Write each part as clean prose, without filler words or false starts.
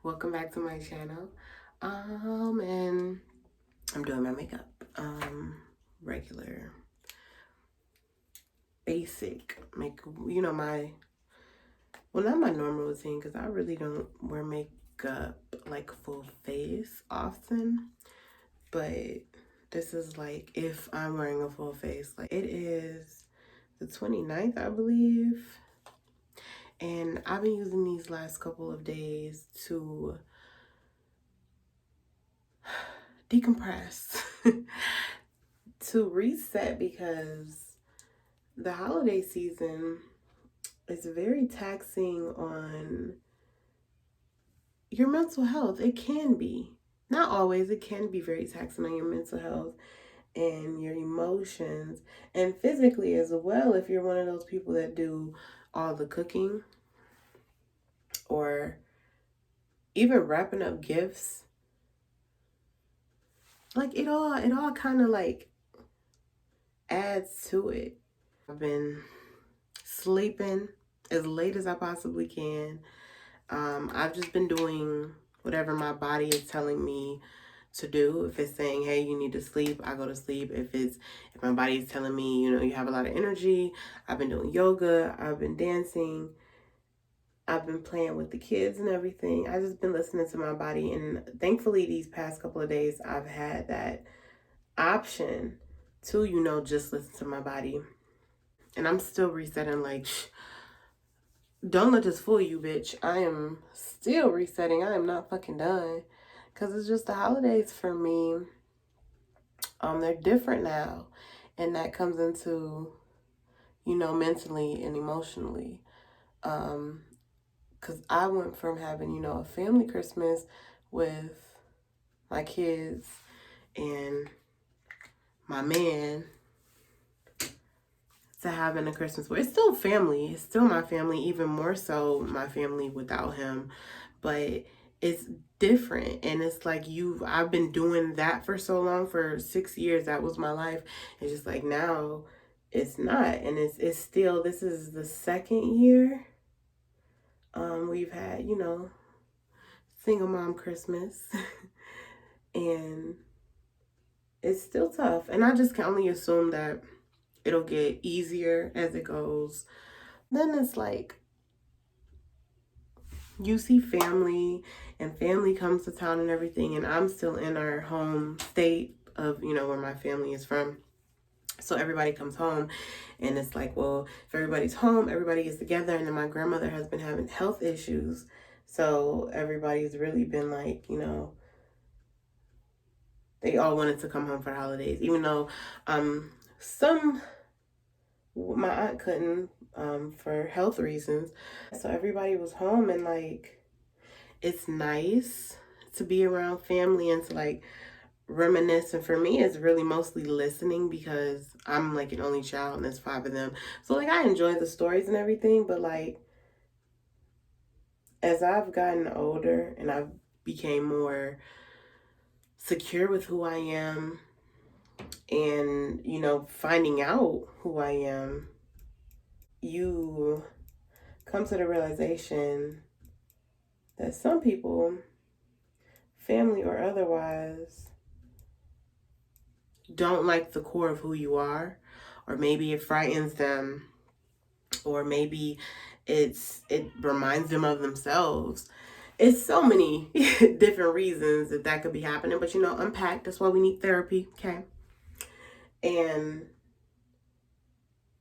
Welcome back to my channel. And I'm doing my makeup. Regular, basic makeup. Not my normal routine because I really don't wear makeup like full face often. But this is like if I'm wearing a full face. Like it is the 29th, I believe. And I've been using these last couple of days to decompress, to reset, because the holiday season is very taxing on your mental health. It can be. Not always. It can be very taxing on your mental health and your emotions and physically as well if you're one of those people that do all the cooking or even wrapping up gifts. Like it all kind of like adds to it. I've been sleeping as late as I possibly can. I've just been doing whatever my body is telling me to do. If it's saying, hey, you need to sleep, I go to sleep. If my body is telling me, you have a lot of energy, I've been doing yoga, I've been dancing, I've been playing with the kids and everything. I've just been listening to my body. And thankfully, these past couple of days, I've had that option to, just listen to my body. And I'm still resetting, like, don't let this fool you, bitch. I am still resetting. I am not fucking done. Because it's just the holidays for me. They're different now. And that comes into, mentally and emotionally. Because I went from having, a family Christmas with my kids and my man to having a Christmas where it's still family. It's still my family, even more so my family without him. But it's different. And it's like I've been doing that for so long, for 6 years. That was my life. It's just like now it's not. And it's still, this is the second year. We've had, single mom Christmas. And it's still tough. And I just can only assume that it'll get easier as it goes. Then it's like you see family and family comes to town and everything, and I'm still in our home state of, where my family is from. So everybody comes home and it's like, well, if everybody's home, everybody gets together. And then my grandmother has been having health issues. So everybody's really been like, they all wanted to come home for the holidays, even though my aunt couldn't for health reasons. So everybody was home, and like it's nice to be around family and to like reminisce. And for me, it's really mostly listening because I'm like an only child and there's 5 of them. So like I enjoy the stories and everything, but like as I've gotten older and I've became more secure with who I am and finding out who I am, you come to the realization that some people, family or otherwise, don't like the core of who you are, or maybe it frightens them, or maybe it reminds them of themselves. It's so many different reasons that could be happening, but unpack. That's why we need therapy, okay? And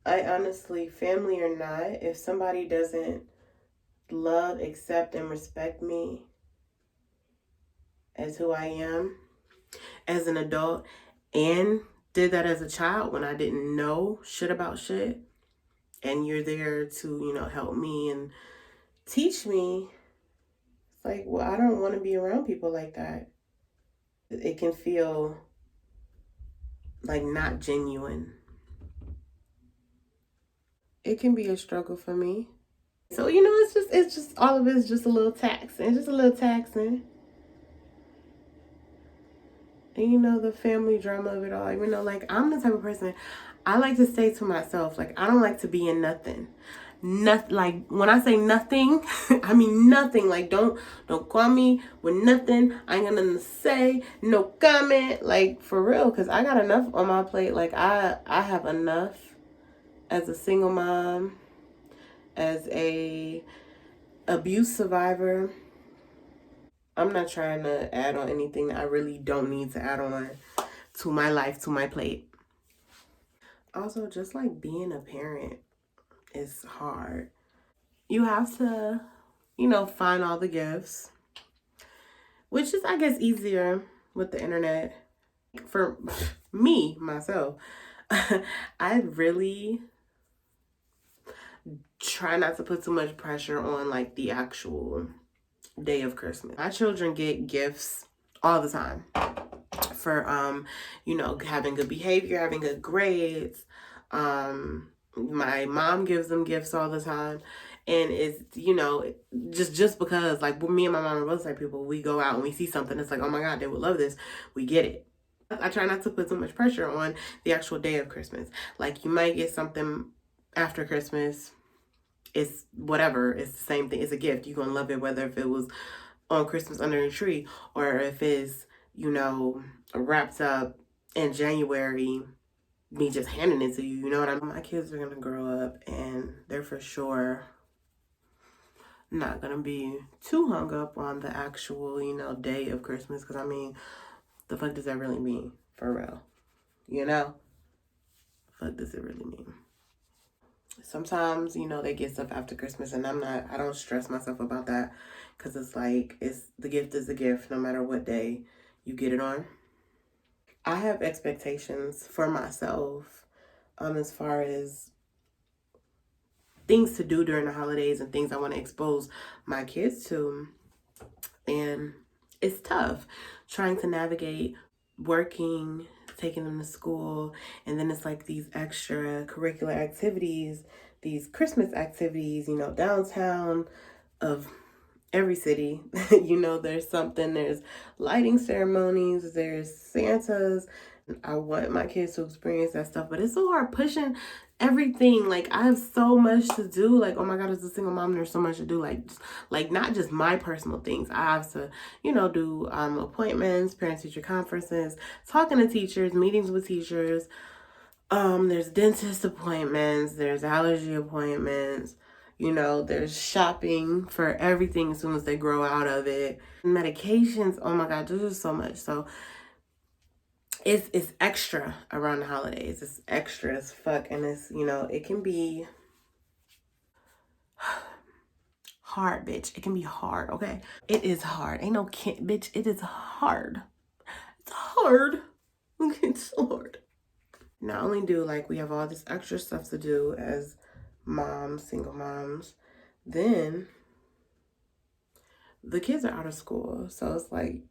I honestly, family or not, if somebody doesn't love, accept, and respect me as who I am, as an adult, and did that as a child when I didn't know shit about shit, and you're there to, help me and teach me, it's like, well, I don't want to be around people like that. It can feel like not genuine. It can be a struggle for me. So, it's just all of it's just a little taxing. Just a little taxing. And the family drama of it all. Like I'm the type of person, I like to stay to myself. Like I don't like to be in nothing. Nothing, like when I say nothing, I mean nothing. Like don't call me with nothing. I ain't got nothing to say. No comment. Like for real, cause I got enough on my plate. Like I have enough as a single mom, as a abuse survivor. I'm not trying to add on anything that I really don't need to add on to my life, to my plate. Also, just like being a parent is hard. You have to, find all the gifts, which is, I guess, easier with the internet. For me, myself, I really try not to put too much pressure on like the actual day of Christmas. My children get gifts all the time for having good behavior, having good grades. My mom gives them gifts all the time. And it's, just because like me and my mom are both like people, we go out and we see something, it's like, oh my God, they would love this. We get it. I try not to put too much pressure on the actual day of Christmas. Like you might get something after Christmas. It's whatever. It's the same thing. It's a gift. You're going to love it whether if it was on Christmas under a tree or if it's, wrapped up in January, me just handing it to you. You know what I mean? My kids are going to grow up and they're for sure not going to be too hung up on the actual, day of Christmas. Because, I mean, the fuck does that really mean? For real. You know? Fuck does it really mean? Sometimes, they get stuff after Christmas and I don't stress myself about that because it's like, the gift is the gift no matter what day you get it on. I have expectations for myself as far as things to do during the holidays and things I want to expose my kids to. And it's tough trying to navigate working, taking them to school, and then it's like these extra curricular activities, these Christmas activities, downtown of every city. There's something, there's lighting ceremonies, there's Santas. I want my kids to experience that stuff, but it's so hard pushing everything. Like I have so much to do. Like, oh my God, as a single mom, there's so much to do. Like not just my personal things. I have to, do appointments, parent teacher conferences, talking to teachers, meetings with teachers. There's dentist appointments, there's allergy appointments, there's shopping for everything as soon as they grow out of it. Medications, oh my God, there's just so much. So it's extra around the holidays. It's extra as fuck. And it's, it can be hard, bitch. It can be hard, okay? It is hard. Ain't no can't, bitch. It is hard. It's hard. It's so hard. Not only do like we have all this extra stuff to do as moms, single moms, then the kids are out of school. So it's like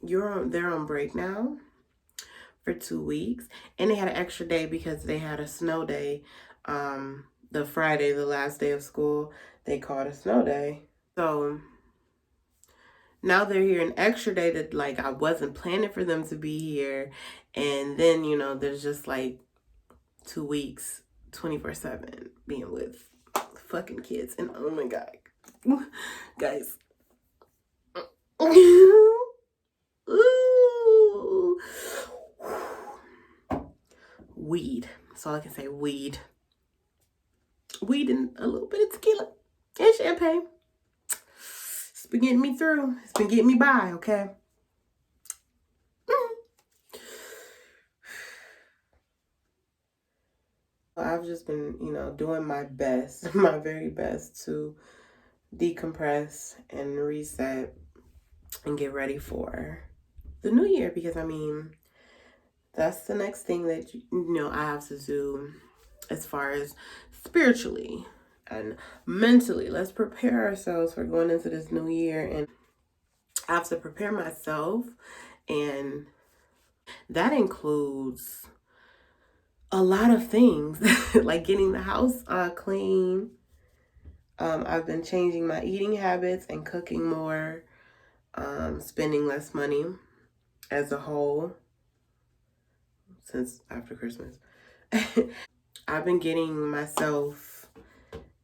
they're on break now for 2 weeks. And they had an extra day because they had a snow day. The Friday, the last day of school, they called a snow day. So now they're here an extra day that like I wasn't planning for them to be here. And then, there's just like 2 weeks 24/7 being with fucking kids. And oh my God, guys, weed. That's all I can say. Weed and a little bit of tequila and champagne. It's been getting me through. It's been getting me by, okay? I've just been, doing my best, my very best to decompress and reset and get ready for the new year because, I mean, that's the next thing that, I have to do as far as spiritually and mentally. Let's prepare ourselves for going into this new year. And I have to prepare myself, and that includes a lot of things like getting the house clean. I've been changing my eating habits and cooking more, spending less money as a whole since after Christmas. I've been getting myself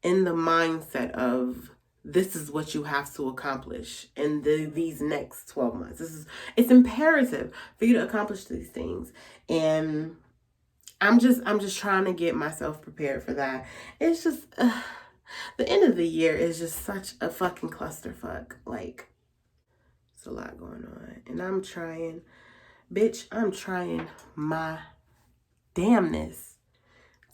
in the mindset of this is what you have to accomplish in these next 12 months. It's imperative for you to accomplish these things. And I'm just trying to get myself prepared for that. It's just the end of the year is just such a fucking clusterfuck. Like, it's a lot going on. And I'm trying, bitch, I'm trying my damnness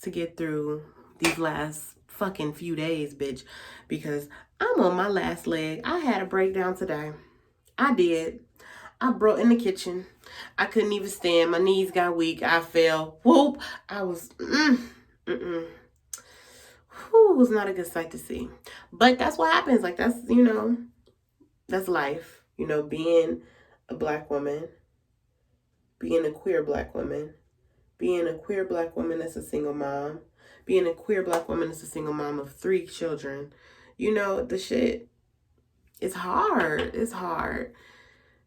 to get through these last fucking few days, bitch, because I'm on my last leg. I had a breakdown today. I did. I broke in the kitchen. I couldn't even stand. My knees got weak. I fell. Whoop. I was, Whew, it was not a good sight to see. But that's what happens. Like, that's, that's life. Being a black woman, being a queer black woman, being a queer black woman that's a single mom, being a queer black woman that's a single mom of 3 children. The shit, it's hard. It's hard.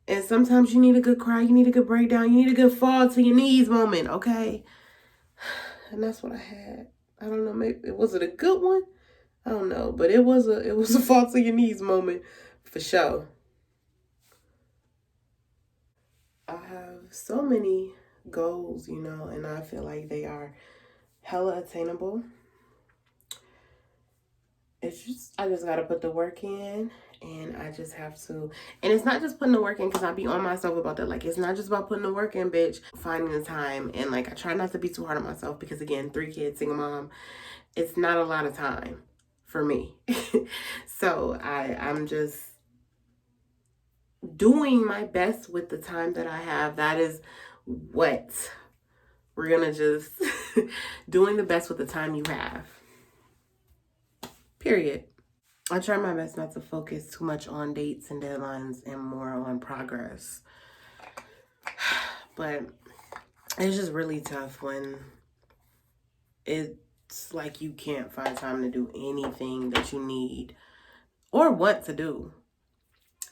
And sometimes you need a good cry, you need a good breakdown, you need a good fall to your knees moment, okay? And that's what I had. I don't know, maybe was it a good one? I don't know, but it was a fall to your knees moment for sure. I have so many goals, and I feel like they are hella attainable. I just gotta put the work in, and I just have to. And it's not just putting the work in, because I be on myself about that. Like, it's not just about putting the work in, bitch. Finding the time, and like, I try not to be too hard on myself, because again, 3 kids, single mom, it's not a lot of time for me. So I'm just doing my best with the time that I have. That is what we're gonna just doing the best with the time you have. Period. I try my best not to focus too much on dates and deadlines and more on progress. But it's just really tough when it's like you can't find time to do anything that you need or want to do.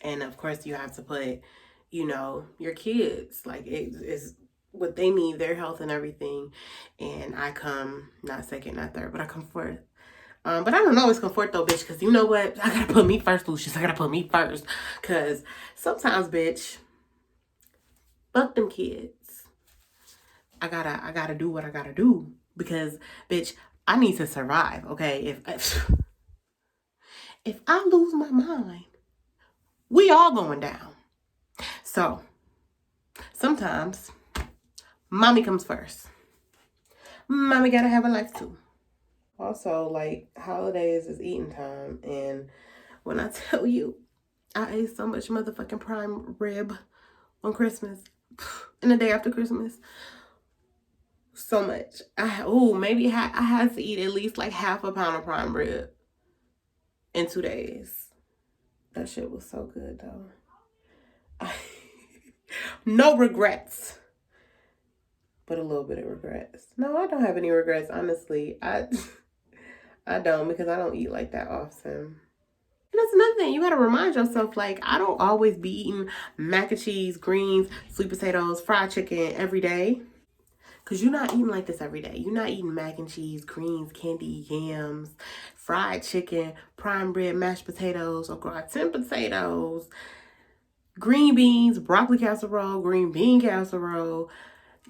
And of course, you have to put, your kids, like, it is what they need, their health and everything. And I come not second, not third, but I come fourth. But I don't always come fourth though, bitch, because you know what? I gotta put me first, Lucius. I gotta put me first. Because sometimes, bitch, fuck them kids. I gotta do what I gotta do. Because, bitch, I need to survive, okay? If I lose my mind, we all going down. So, sometimes, mommy comes first. Mommy gotta have a life too. Also, like, holidays is eating time. And when I tell you, I ate so much motherfucking prime rib on Christmas and the day after Christmas. So much. I had to eat at least like half a pound of prime rib in 2 days. That shit was so good though. No regrets. But a little bit of regrets. No, I don't have any regrets, honestly. I don't, because I don't eat like that often. And that's another thing. You got to remind yourself, like, I don't always be eating mac and cheese, greens, sweet potatoes, fried chicken every day. Because you're not eating like this every day. You're not eating mac and cheese, greens, candy, yams, fried chicken, prime rib, mashed potatoes, or gratin potatoes, green beans, broccoli casserole, green bean casserole.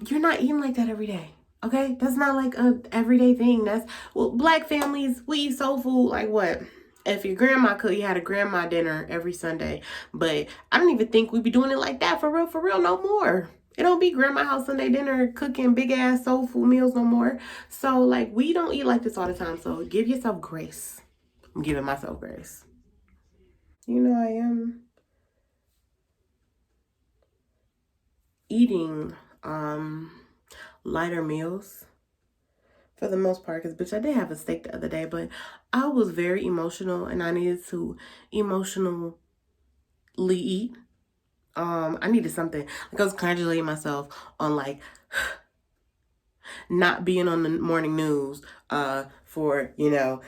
You're not eating like that every day. Okay? That's not like a everyday thing. Black families, we eat soul food like what? If your grandma cooked, you had a grandma dinner every Sunday. But I don't even think we be doing it like that for real no more. It don't be grandma house Sunday dinner cooking big ass soul food meals no more. So like, we don't eat like this all the time. So give yourself grace. I'm giving myself grace. I am eating lighter meals for the most part, because bitch, I did have a steak the other day, but I was very emotional and I needed to emotionally eat. I needed something. Like, I was congratulating myself on like not being on the morning news for, it's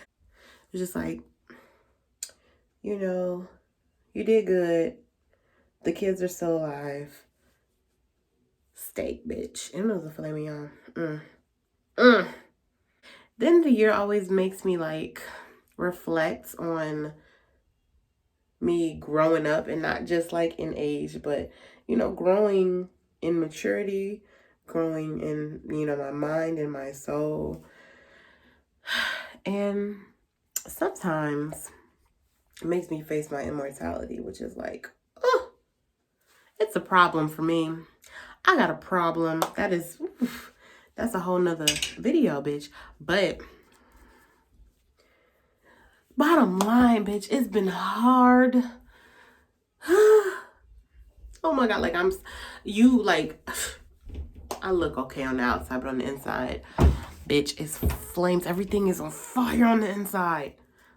just like, you did good. The kids are still alive. Steak, bitch. And it was a filet mignon. Then the year always makes me like reflects on me growing up, and not just like in age, but, you know, growing in maturity, growing in, you know, my mind and my soul. And sometimes it makes me face my immortality, which is like, oh, it's a problem for me. I got a problem. That's a whole nother video, bitch. But bottom line, bitch, it's been hard. Oh my God, like I look okay on the outside, but on the inside, bitch, it's flames. Everything is on fire on the inside.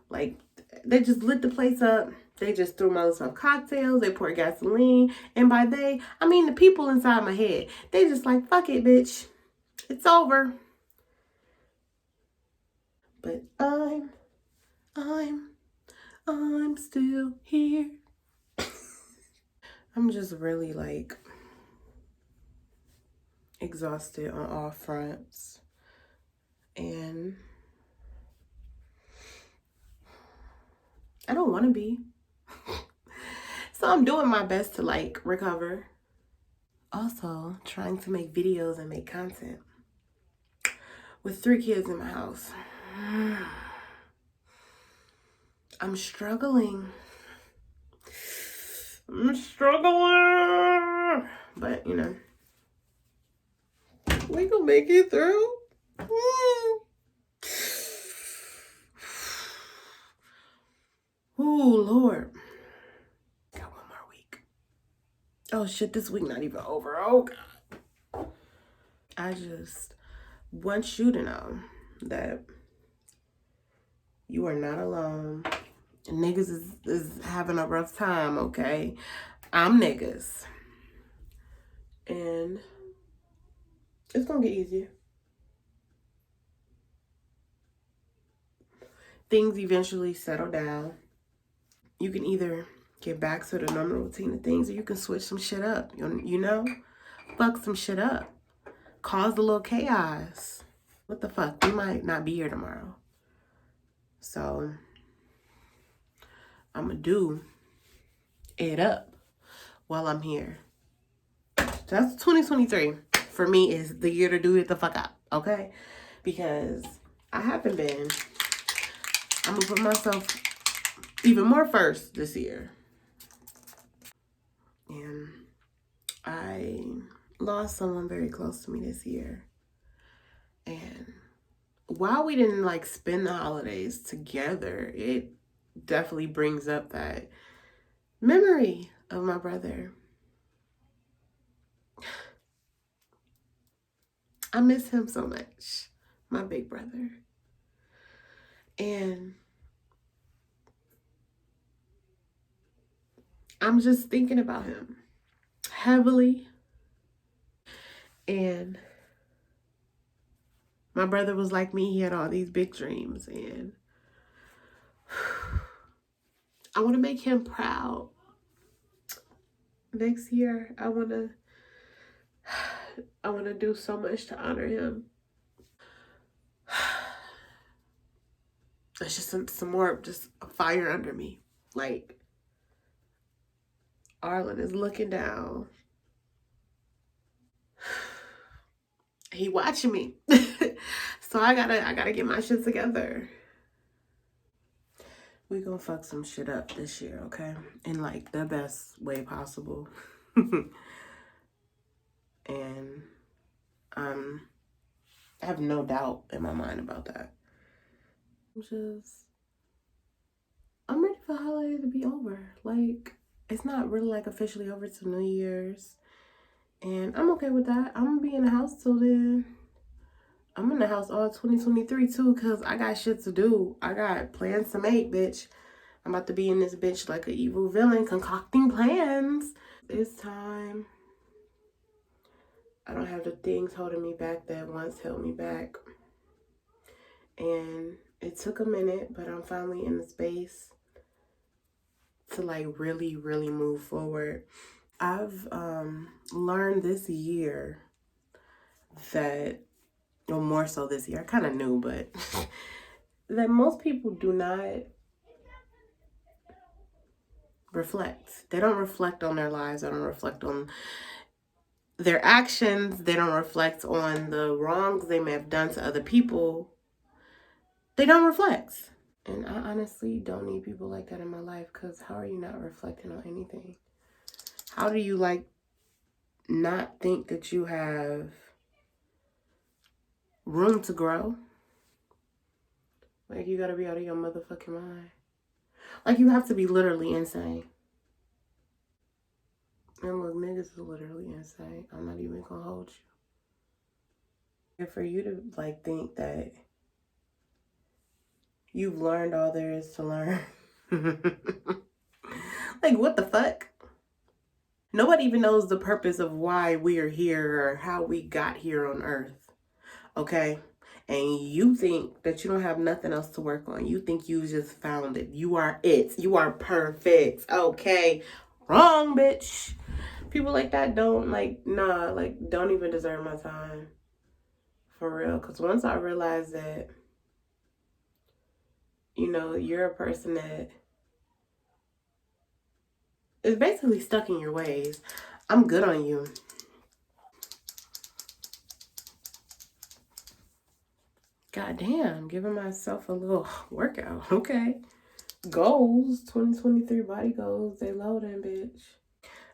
Like, they just lit the place up. They just threw Motherhood cocktails. They poured gasoline. And by they, I mean the people inside my head. They just like, fuck it, bitch. It's over. But I'm still here. I'm just really like exhausted on all fronts. And I don't want to be. So I'm doing my best to like recover. Also trying to make videos and make content with 3 kids in my house. I'm struggling. But, you know, we gonna make it through. Oh, Lord. Got 1 more week. Oh, shit, this week not even over. Oh, God. I just want you to know that you are not alone. Niggas is having a rough time, okay? I'm niggas. And it's gonna get easier. Things eventually settle down. You can either get back to the normal routine of things, or you can switch some shit up. You know? Fuck some shit up. Cause a little chaos. What the fuck? We might not be here tomorrow. So I'm gonna do it up while I'm here. That's 2023. For me, is the year to do it the fuck up, okay? Because I haven't been. I'm gonna put myself even more first this year. And I lost someone very close to me this year. And while we didn't like spend the holidays together, it definitely brings up that memory of my brother. I miss him so much, my big brother. And I'm just thinking about him heavily. And my brother was like me. He had all these big dreams. And I want to make him proud. Next year, I want to do so much to honor him. It's just some more just fire under me. Like, Arlen is looking down. He watching me. So I gotta get my shit together. We gonna fuck some shit up this year, okay? In like the best way possible. And I have no doubt in my mind about that. I'm ready for the holiday to be over. Like, it's not really like officially over till New Year's. And I'm okay with that. I'm gonna be in the house till then. I'm in the house all 2023 too, because I got shit to do. I got plans to make, bitch. I'm about to be in this bitch like an evil villain, concocting plans. It's time. I don't have the things holding me back that once held me back. And it took a minute, but I'm finally in the space to like really, really move forward. I've learned this year that, or more so this year, I kind of knew, but that most people do not reflect. They don't reflect on their lives. They don't reflect on their actions. They don't reflect on the wrongs they may have done to other people. They don't reflect. And I honestly don't need people like that in my life, because how are you not reflecting on anything? How do you not think that you have room to grow? Like, you gotta be out of your motherfucking mind. Like, you have to be literally insane. And look, niggas is literally insane. I'm not even gonna hold you. And for you to think that you've learned all there is to learn. Like, what the fuck? Nobody even knows the purpose of why we are here or how we got here on earth. Okay? And you think that you don't have nothing else to work on. You think you just found it. You are it. You are perfect. Okay? Wrong, bitch. People like that don't don't even deserve my time. For real. Because once I realized that, you're a person that is basically stuck in your ways, I'm good on you. Goddamn, giving myself a little workout. Okay. Goals, 2023 body goals, they loading, bitch.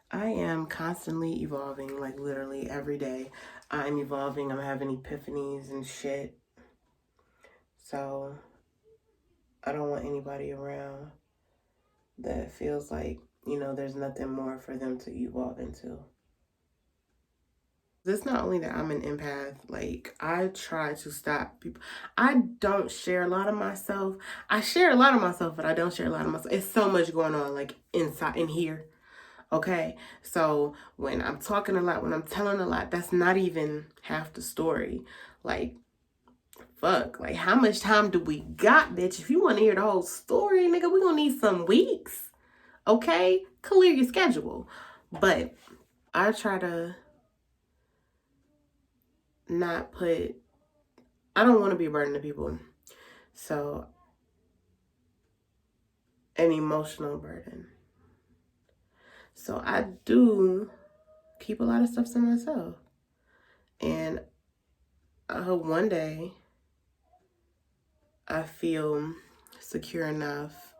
I am constantly evolving, like literally every day. I'm evolving, I'm having epiphanies and shit. So I don't want anybody around that feels like, there's nothing more for them to evolve into. It's not only that I'm an empath, like, I try to stop people. I don't share a lot of myself. I share a lot of myself, but I don't share a lot of myself. It's so much going on, like, inside in here. Okay? So when I'm talking a lot, when I'm telling a lot, that's not even half the story. Like, fuck. Like, how much time do we got, bitch? If you want to hear the whole story, nigga, we gonna need some weeks. Okay? Clear your schedule. But I try to not put, I don't want to be a burden to people. So, an emotional burden. So I do keep a lot of stuff to myself. And I hope one day I feel secure enough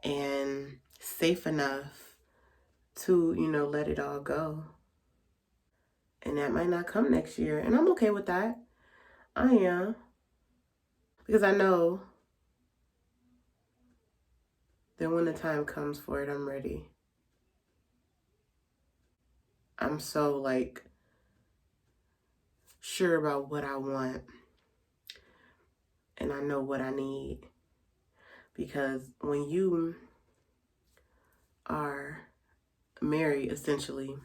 and safe enough to, let it all go. And that might not come next year. And I'm okay with that. I am. Because I know that when the time comes for it, I'm ready. I'm so, sure about what I want. And I know what I need. Because when you are married, essentially,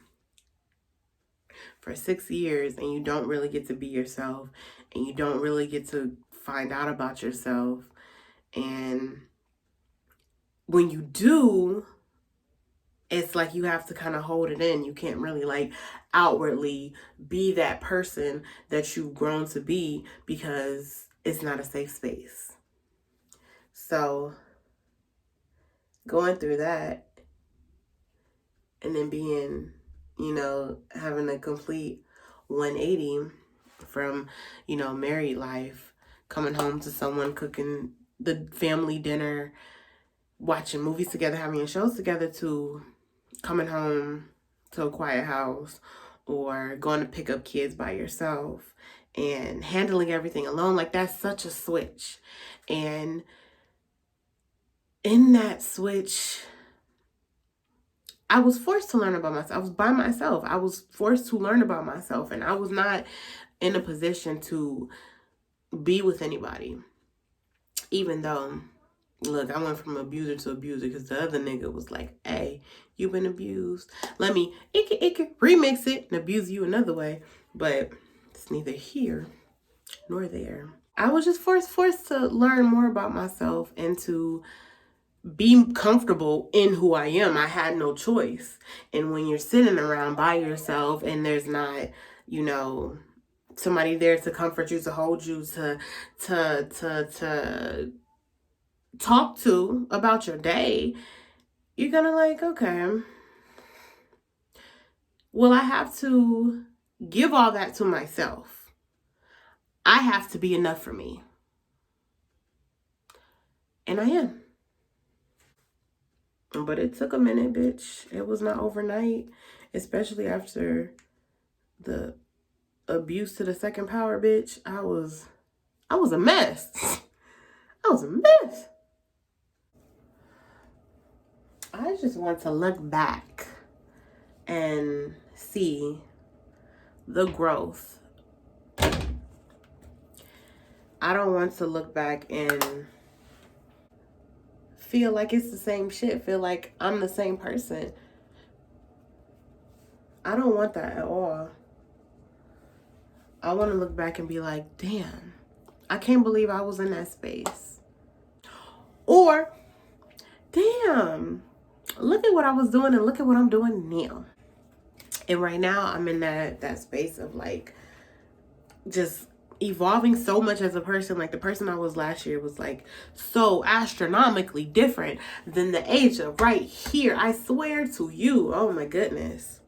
for 6 years and you don't really get to be yourself and you don't really get to find out about yourself, and when you do, it's like you have to kind of hold it in. You can't really outwardly be that person that you've grown to be because it's not a safe space. So going through that and then being, having a complete 180 from, married life, coming home to someone, cooking the family dinner, watching movies together, having shows together, to coming home to a quiet house or going to pick up kids by yourself and handling everything alone. Like, that's such a switch. And in that switch, I was forced to learn about myself. I was by myself. I was forced to learn about myself, and I was not in a position to be with anybody. Even though, look, I went from abuser to abuser because the other nigga was like, hey, you've been abused. Let me remix it and abuse you another way. But it's neither here nor there. I was just forced to learn more about myself and to be comfortable in who I am. I had no choice. And when you're sitting around by yourself and there's not, somebody there to comfort you, to hold you, to talk to about your day, you're gonna like, okay, well, I have to give all that to myself. I have to be enough for me. And I am. But it took a minute, bitch. It was not overnight, especially after the abuse to the second power, bitch. I was a mess. I was a mess. I just want to look back and see the growth. I don't want to look back and feel like it's the same shit, feel like I'm the same person. I don't want that at all. I want to look back and be like, damn, I can't believe I was in that space. Or, damn, look at what I was doing and look at what I'm doing now. And right now I'm in that space of like just evolving so much as a person. Like the person I was last year was like so astronomically different than the age of right here. I swear to you. Oh my goodness.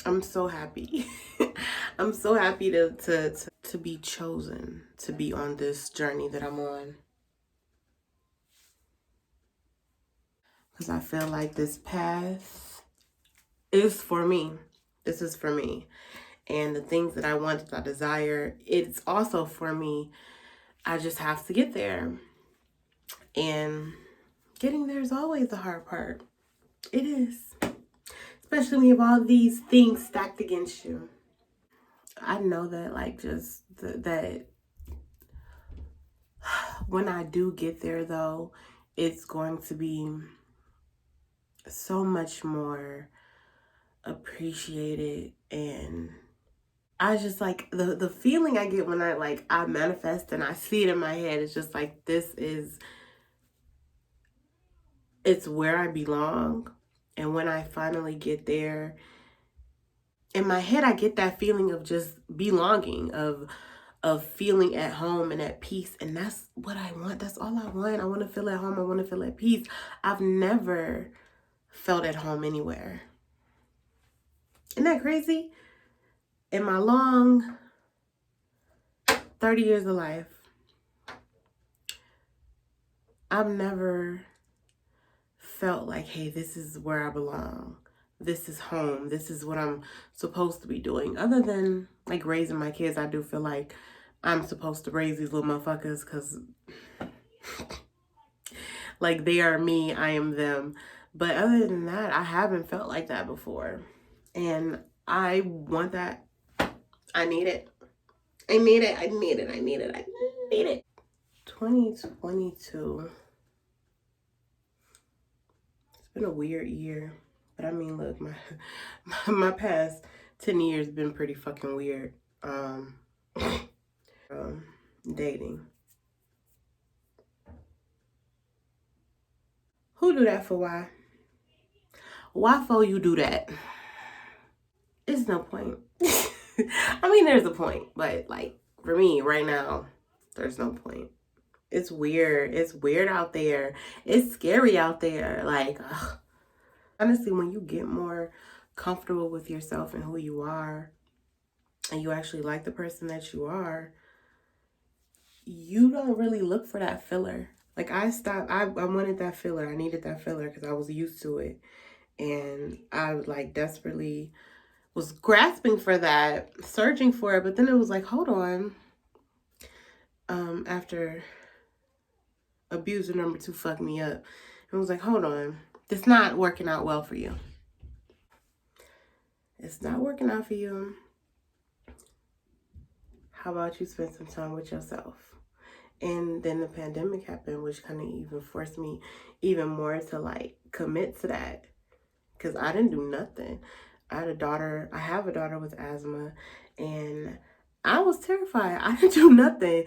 I'm so happy. I'm so happy to be chosen to be on this journey that I'm on. Because I feel like this path is for me. This is for me. And the things that I want, that I desire, it's also for me. I just have to get there. And getting there is always the hard part. It is. Especially when you have all these things stacked against you. I know that like just that when I do get there though, it's going to be so much more appreciated. And I just like the feeling I get when I manifest and I see it in my head. It's just like it's where I belong. And when I finally get there, in my head I get that feeling of just belonging, of feeling at home and at peace. And that's what I want. That's all I want. I want to feel at home. I want to feel at peace. I've never felt at home anywhere. Isn't that crazy? In my long 30 years of life, I've never felt like, hey, this is where I belong. This is home. This is what I'm supposed to be doing. Other than like raising my kids, I do feel like I'm supposed to raise these little motherfuckers because like they are me, I am them. But other than that, I haven't felt like that before. And I want that. I need it. I need it. I need it. I need it. I need it. 2022. It's been a weird year. But I mean, look, my past 10 years been pretty fucking weird. Dating. Who do that for why? Why for you do that? It's no point. I mean, there's a point, but like for me right now, there's no point. It's weird. It's weird out there. It's scary out there. Like, ugh. Honestly, when you get more comfortable with yourself and who you are, and you actually like the person that you are, you don't really look for that filler. Like I stopped, I wanted that filler. I needed that filler because I was used to it. And I like desperately was grasping for that, searching for it. But then it was like, hold on. After abuser number 2 fucked me up, it was like, hold on. It's not working out well for you. It's not working out for you. How about you spend some time with yourself? And then the pandemic happened, which kind of even forced me even more to like commit to that. Because I didn't do nothing. I have a daughter with asthma, and I was terrified. I didn't do nothing.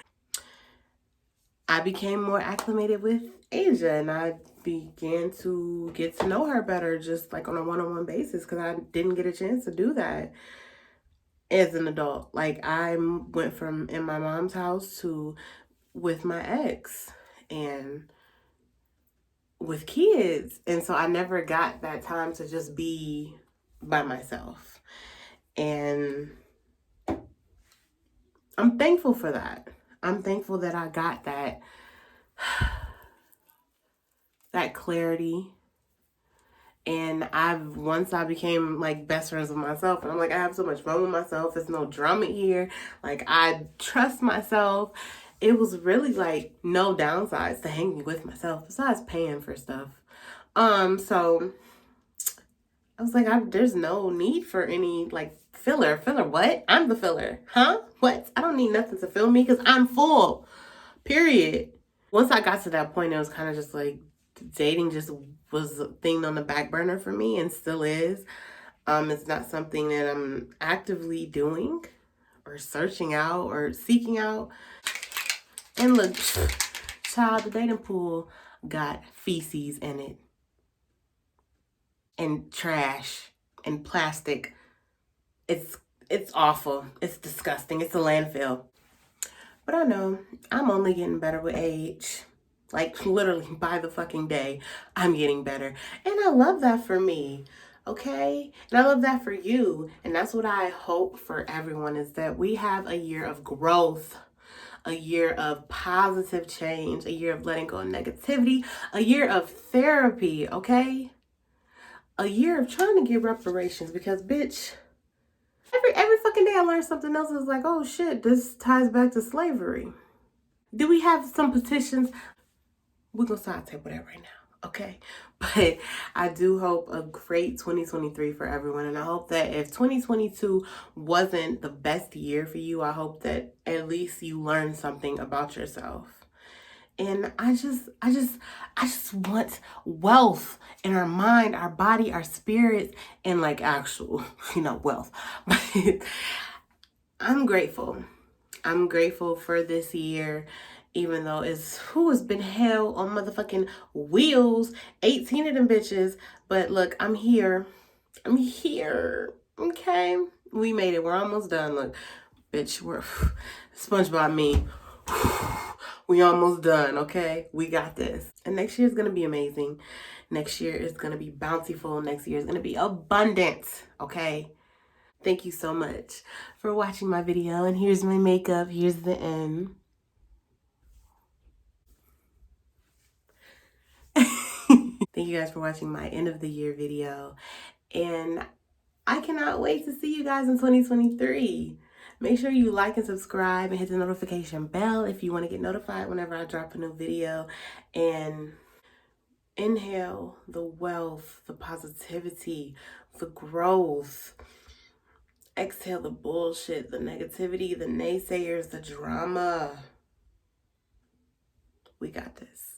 I became more acclimated with Asia, and I began to get to know her better, just like on a one-on-one basis, because I didn't get a chance to do that. as an adult. Like, I went from in my mom's house to with my ex and with kids. And so I never got that time to just be by myself. And I'm thankful for that. I'm thankful that I got that clarity. And once I became like best friends with myself, and I'm like, I have so much fun with myself. There's no drama here. Like, I trust myself. It was really like no downsides to hanging with myself besides paying for stuff. So I was like, there's no need for any like filler. Filler what? I'm the filler. Huh? What? I don't need nothing to fill me because I'm full. Period. Once I got to that point, it was kind of just like dating just was a thing on the back burner for me and still is. It's not something that I'm actively doing or searching out or seeking out. And look, child, the dating pool got feces in it and trash and plastic. It's awful. It's disgusting. It's a landfill. But I know I'm only getting better with age. Like, literally by the fucking day, I'm getting better. And I love that for me. Okay? And I love that for you. And that's what I hope for everyone, is that we have a year of growth, a year of positive change, a year of letting go of negativity, a year of therapy, okay? A year of trying to get reparations, because bitch, every fucking day I learn something else. Is like, oh shit, this ties back to slavery. Do we have some petitions? We're gonna start table that right now, okay? But I do hope a great 2023 for everyone. And I hope that if 2022 wasn't the best year for you, I hope that at least you learned something about yourself. And I just want wealth in our mind, our body, our spirit, and like actual, wealth. But I'm grateful. I'm grateful for this year, even though it's been hell on motherfucking wheels, 18 of them bitches. But look, I'm here. I'm here. Okay. We made it. We're almost done. Look, bitch, we're SpongeBob me. We almost done, okay? We got this. And next year is gonna be amazing. Next year is gonna be bountiful. Next year is gonna be abundant, okay? Thank you so much for watching my video. And here's my makeup. Here's the end. Thank you guys for watching my end of the year video. And I cannot wait to see you guys in 2023. Make sure you like and subscribe and hit the notification bell if you want to get notified whenever I drop a new video. And inhale the wealth, the positivity, the growth. Exhale the bullshit, the negativity, the naysayers, the drama. We got this.